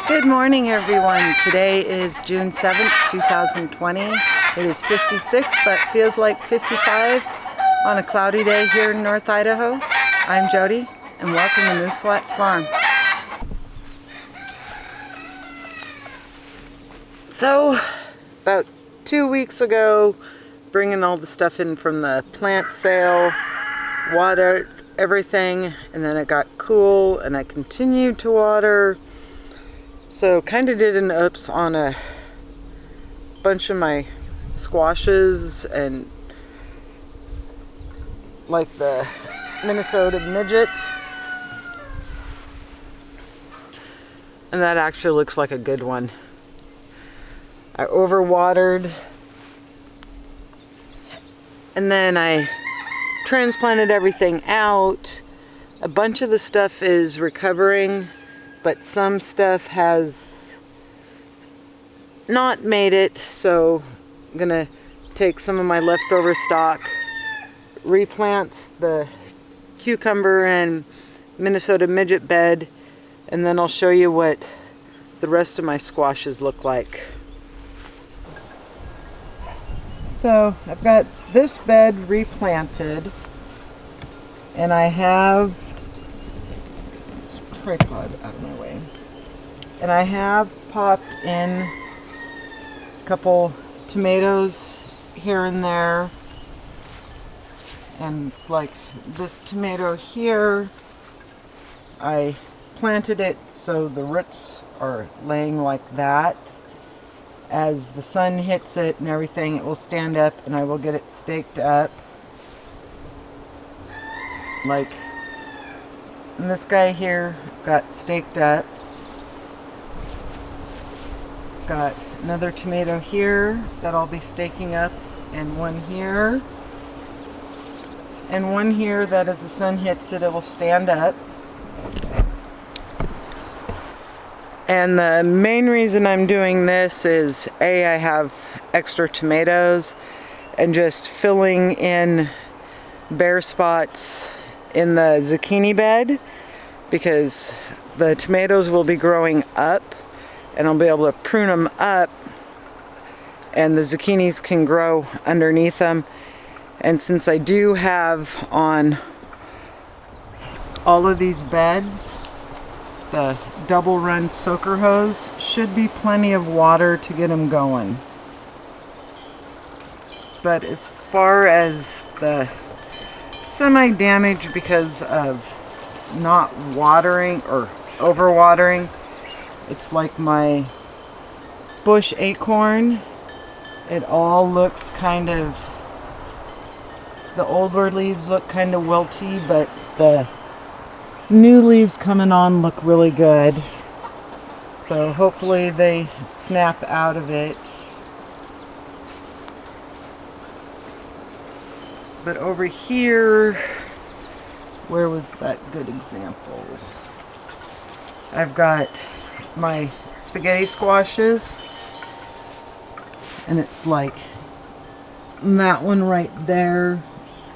Good morning, everyone. Today is June 7th, 2020. It is 56, but feels like 55 on a cloudy day here in North Idaho. I'm Jody, and welcome to Moose Flats Farm. So, about 2 weeks ago, bringing all the stuff in from the plant sale, watered everything, and then it got cool, and I continued to water. So kind of did an oops on a bunch of my squashes and like the Minnesota midgets. And that actually looks like a good one. I overwatered. And then I transplanted everything out. A bunch of the stuff is recovering, but some stuff has not made it, so I'm gonna take some of my leftover stock, replant the cucumber and Minnesota midget bed, and then I'll show you what the rest of my squashes look like. So I've got this bed replanted, and I have tripod out of my way, and I have popped in a couple tomatoes here and there, and it's like this tomato here, I planted it so the roots are laying like that. As the sun hits it and everything, it will stand up, and I will get it staked up like. And this guy here got staked up. Got another tomato here that I'll be staking up, and one here. And one here that as the sun hits it, it will stand up. And the main reason I'm doing this is A, I have extra tomatoes, and just filling in bare spots in the zucchini bed, because the tomatoes will be growing up and I'll be able to prune them up, and the zucchinis can grow underneath them. And since I do have on all of these beds the double run soaker hose, should be plenty of water to get them going. But as far as the semi-damaged because of not watering or overwatering, it's like my bush acorn. It all looks kind of, the older leaves look kind of wilty, but the new leaves coming on look really good. So hopefully they snap out of it. But over here, where was that good example? I've got my spaghetti squashes, and it's like that one right there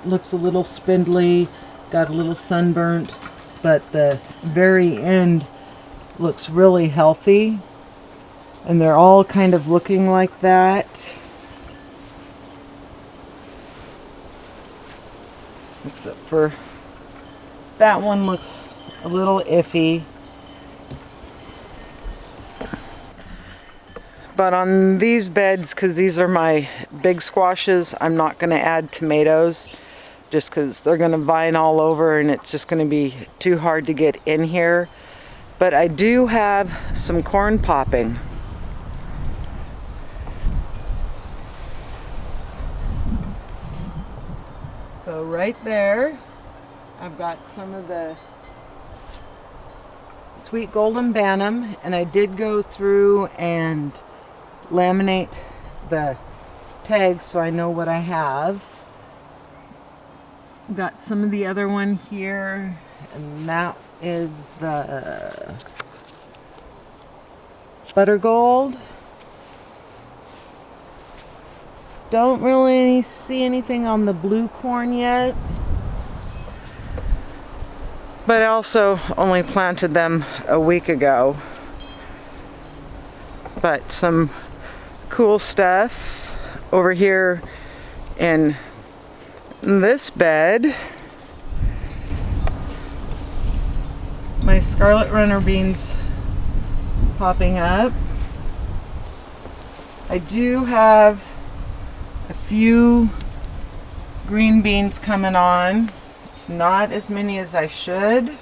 looks a little spindly, got a little sunburnt, but the very end looks really healthy, and they're all kind of looking like that. Except for that one looks a little iffy. But on these beds, because these are my big squashes, I'm not going to add tomatoes, just because they're going to vine all over and it's just going to be too hard to get in here. But I do have some corn popping. So right there, I've got some of the Sweet Golden Bantam, and I did go through and laminate the tags so I know what I have. Got some of the other one here, and that is the Butter Gold. Don't really see anything on the blue corn yet. But I also only planted them a week ago. But some cool stuff over here in this bed. My scarlet runner beans popping up. I do have a few green beans coming on, not as many as I should.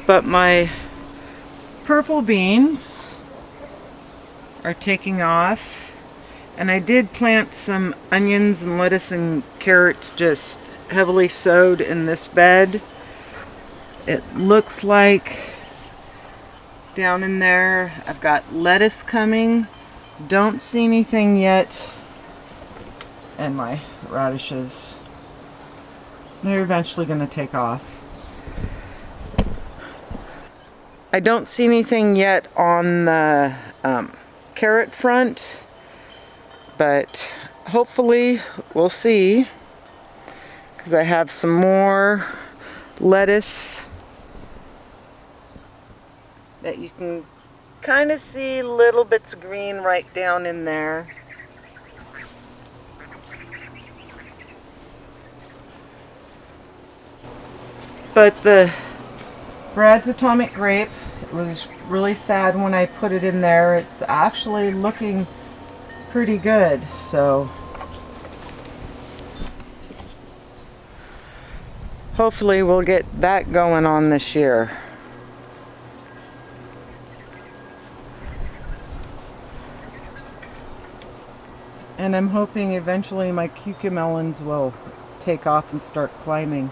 But my purple beans are taking off. And I did plant some onions and lettuce and carrots just heavily sowed in this bed. It looks like down in there I've got lettuce coming. Don't see anything yet. And my radishes, they're eventually going to take off. I don't see anything yet on the carrot front. But hopefully we'll see, because I have some more lettuce that you can kind of see little bits of green right down in there. But the Brad's Atomic Grape, it was really sad when I put it in there. It's actually looking pretty good, so hopefully we'll get that going on this year. And I'm hoping eventually my cucamelons will take off and start climbing.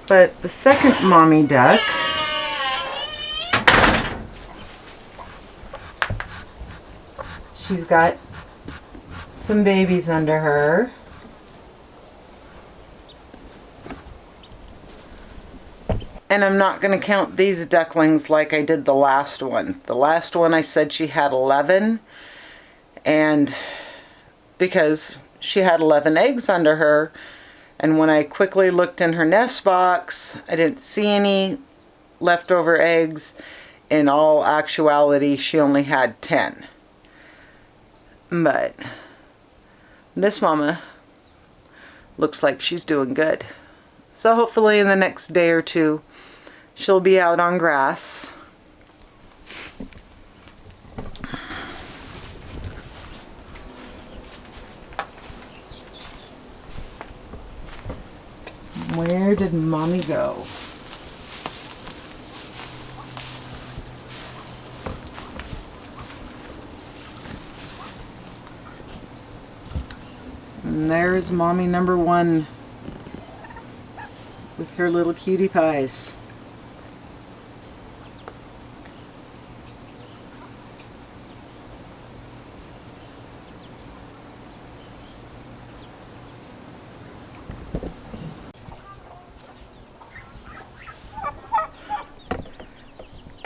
But the second mommy duck, she's got some babies under her. And I'm not going to count these ducklings like I did the last one. The last one I said she had 11, and because she had 11 eggs under her, and when I quickly looked in her nest box, I didn't see any leftover eggs. In all actuality, she only had 10. But this mama looks like she's doing good. So hopefully in the next day or two, she'll be out on grass. Where did mommy go? And there's mommy number one with her little cutie pies.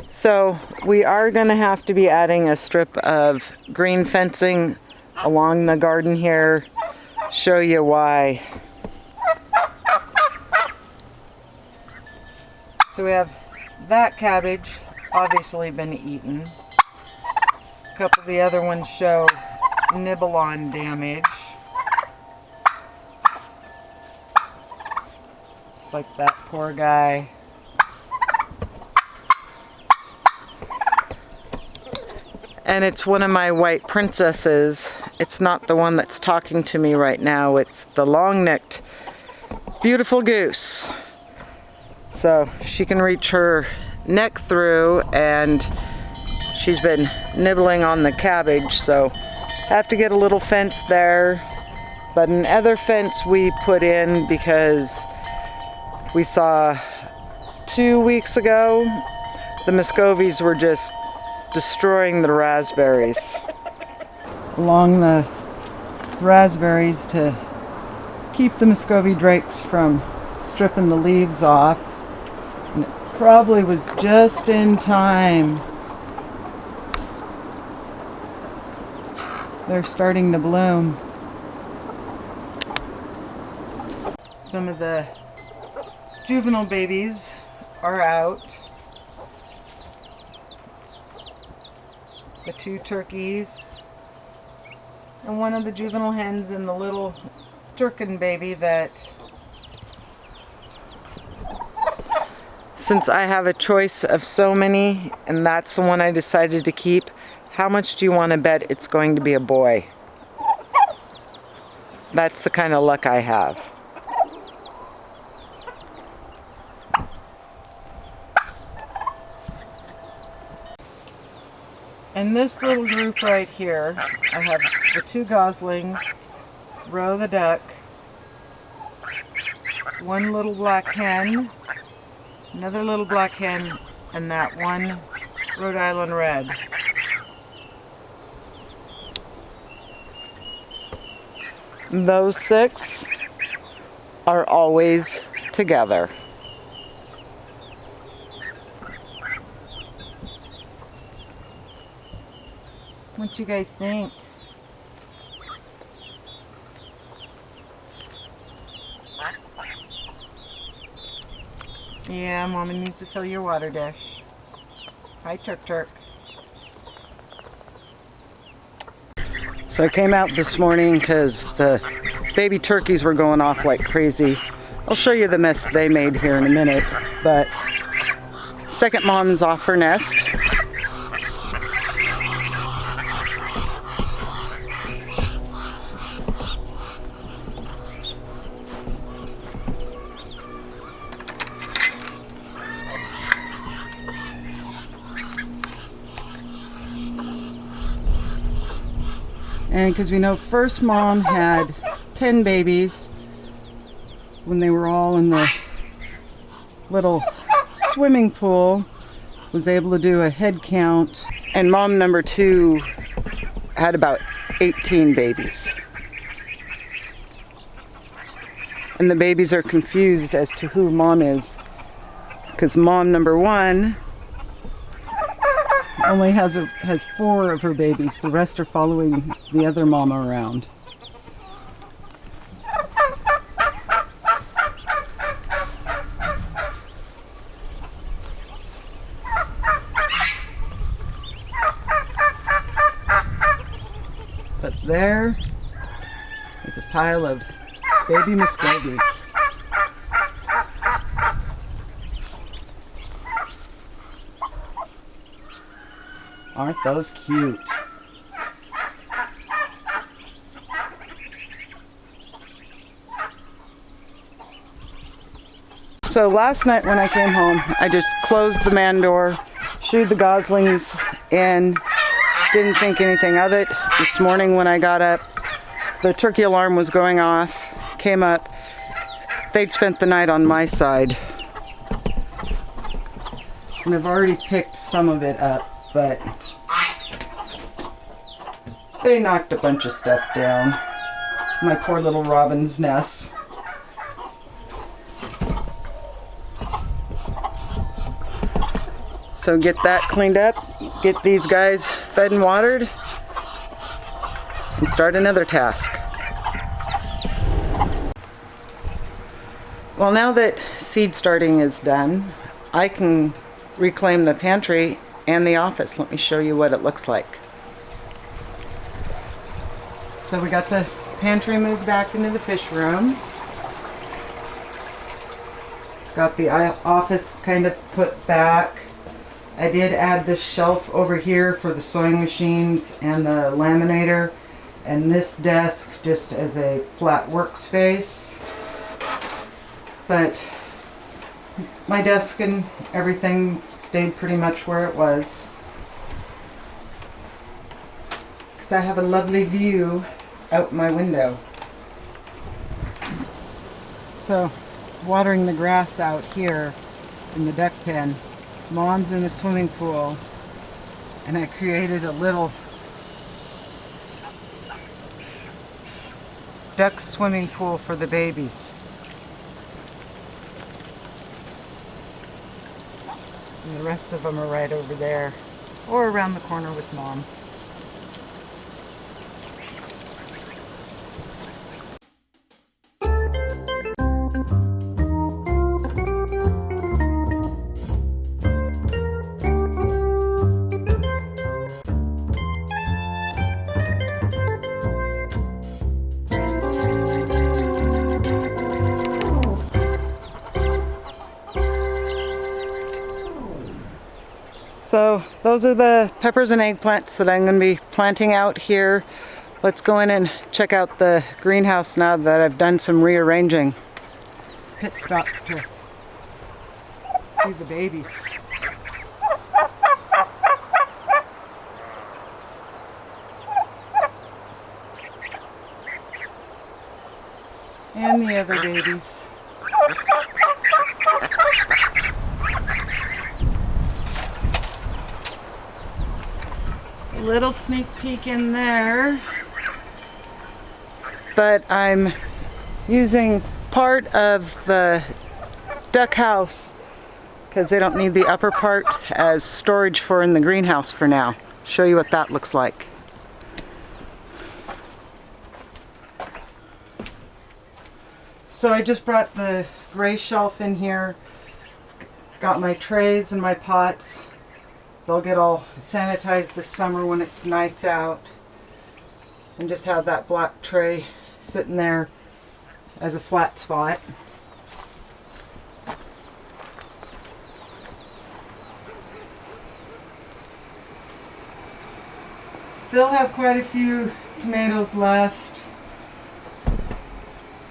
So we are going to have to be adding a strip of green fencing along the garden here. Show you why. So we have that cabbage obviously been eaten. A couple of the other ones show nibble-on damage. It's like that poor guy. And it's one of my white princesses. It's not the one that's talking to me right now. It's the long-necked, beautiful goose. So she can reach her neck through, and she's been nibbling on the cabbage. So have to get a little fence there. But another fence we put in because we saw 2 weeks ago the Muscovies were just destroying the raspberries. Along the raspberries to keep the Muscovy drakes from stripping the leaves off. And it probably was just in time. They're starting to bloom. Some of the juvenile babies are out. The 2 turkeys and one of the juvenile hens and the little Turkin baby that, since I have a choice of so many and that's the one I decided to keep, how much do you want to bet it's going to be a boy? That's the kind of luck I have. In this little group right here, I have the 2 goslings, Roe the duck, 1 little black hen, another little black hen, and that 1 Rhode Island red. Those 6 are always together. What you guys think? Yeah, Mama needs to fill your water dish. Hi, Turk Turk. So I came out this morning because the baby turkeys were going off like crazy. I'll show you the mess they made here in a minute, but second mom's off her nest. And because we know first mom had 10 babies when they were all in the little swimming pool, was able to do a head count, and mom number 2 had about 18 babies. And the babies are confused as to who mom is, because mom number 1 only has 4 of her babies. The rest are following the other mama around. But there is a pile of baby Muscovies. Aren't those cute? So last night when I came home, I just closed the man door, shooed the goslings in, didn't think anything of it. This morning when I got up, the turkey alarm was going off, came up. They'd spent the night on my side. And I've already picked some of it up, but they knocked a bunch of stuff down. My poor little robin's nest. So get that cleaned up, get these guys fed and watered, and start another task. Well, now that seed starting is done, I can reclaim the pantry and the office. Let me show you what it looks like. So we got the pantry moved back into the fish room. Got the office kind of put back. I did add this shelf over here for the sewing machines and the laminator, and this desk just as a flat workspace. But my desk and everything stayed pretty much where it was, because I have a lovely view out my window. So, watering the grass out here in the duck pen. Mom's in the swimming pool, and I created a little duck swimming pool for the babies. And the rest of them are right over there or around the corner with Mom. So those are the peppers and eggplants that I'm going to be planting out here. Let's go in and check out the greenhouse now that I've done some rearranging. Pit stop to see the babies. And the other babies. A little sneak peek in there, but I'm using part of the duck house because they don't need the upper part as storage for in the greenhouse for now. Show you what that looks like. So I just brought the gray shelf in here, got my trays and my pots. They'll get all sanitized this summer when it's nice out. And just have that black tray sitting there as a flat spot. Still have quite a few tomatoes left,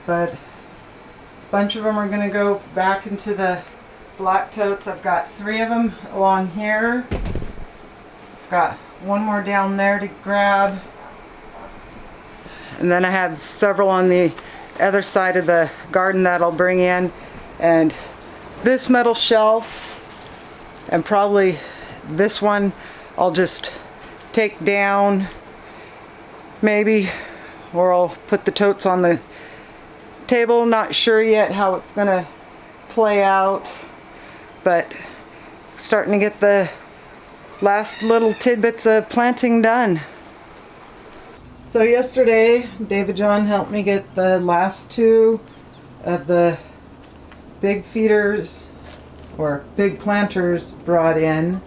but a bunch of them are going to go back into the black totes. I've got 3 of them along here. I've got one more down there to grab. And then I have several on the other side of the garden that I'll bring in. And this metal shelf, and probably this one, I'll just take down maybe, or I'll put the totes on the table. Not sure yet how it's gonna play out, but starting to get the last little tidbits of planting done. So yesterday David John helped me get the last 2 of the big feeders or big planters brought in,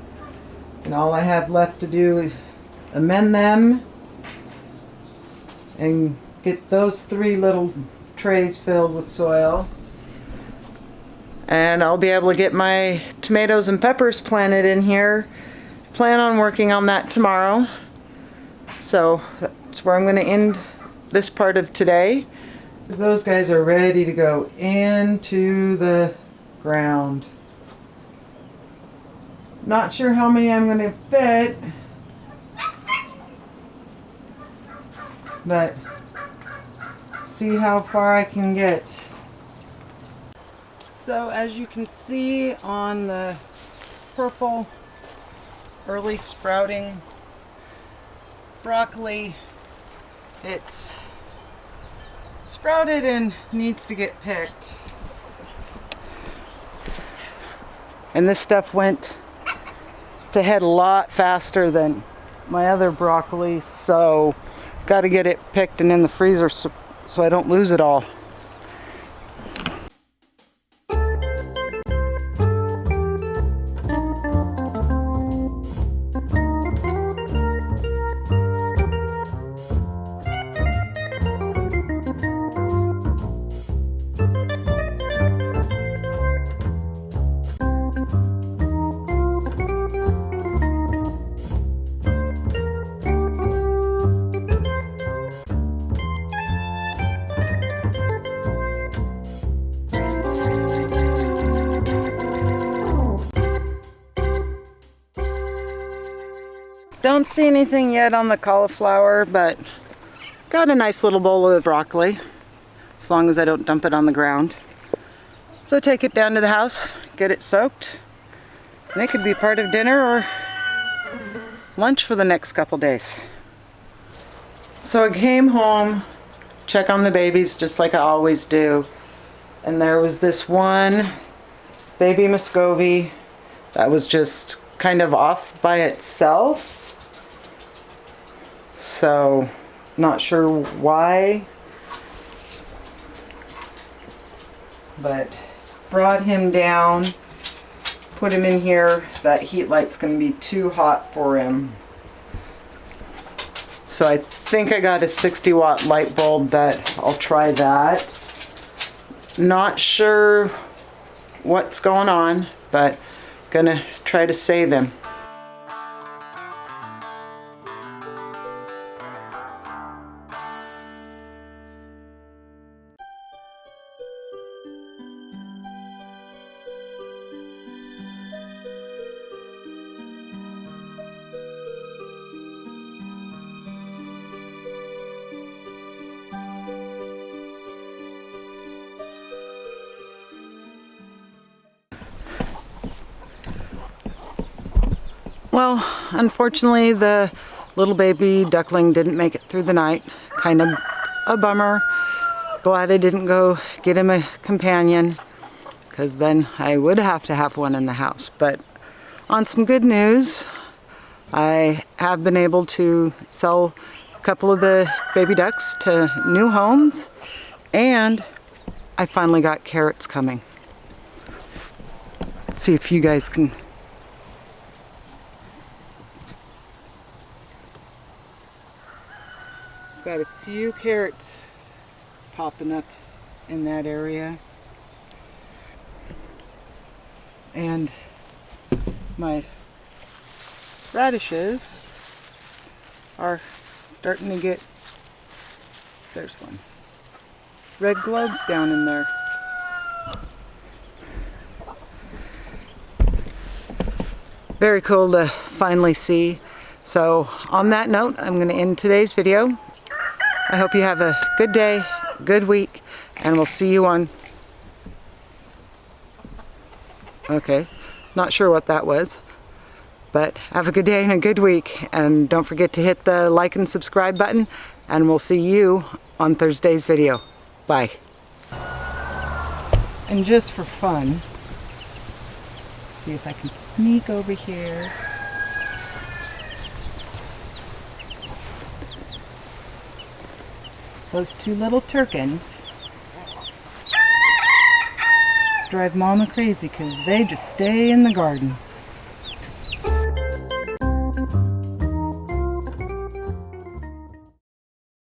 and all I have left to do is amend them and get those 3 little trays filled with soil. And I'll be able to get my tomatoes and peppers planted in here. Plan on working on that tomorrow. So that's where I'm going to end this part of today. Those guys are ready to go into the ground. Not sure how many I'm going to fit, but see how far I can get. So as you can see on the purple early sprouting broccoli, it's sprouted and needs to get picked. And this stuff went to head a lot faster than my other broccoli, so got to get it picked and in the freezer so I don't lose it all. Don't see anything yet on the cauliflower, but got a nice little bowl of broccoli, as long as I don't dump it on the ground. So take it down to the house, get it soaked, and it could be part of dinner or lunch for the next couple days. So I came home, check on the babies just like I always do. And there was this one baby Muscovy that was just kind of off by itself. So, not sure why. But brought him down, put him in here. That heat light's going to be too hot for him. So I think I got a 60 watt light bulb that I'll try that. Not sure what's going on, but gonna try to save him. Well, unfortunately, the little baby duckling didn't make it through the night. Kind of a bummer. Glad I didn't go get him a companion, because then I would have to have one in the house. But on some good news, I have been able to sell a couple of the baby ducks to new homes, and I finally got carrots coming. Let's see if you guys can. Got a few carrots popping up in that area, and my radishes are starting to get, there's one, red globes down in there. Very cool to finally see. So on that note, I'm going to end today's video. I hope you have a good day, good week, and we'll see you on... Okay, not sure what that was. But have a good day and a good week. And don't forget to hit the like and subscribe button. And we'll see you on Thursday's video. Bye. And just for fun, see if I can sneak over here. Those two little Turkins drive Mama crazy because they just stay in the garden.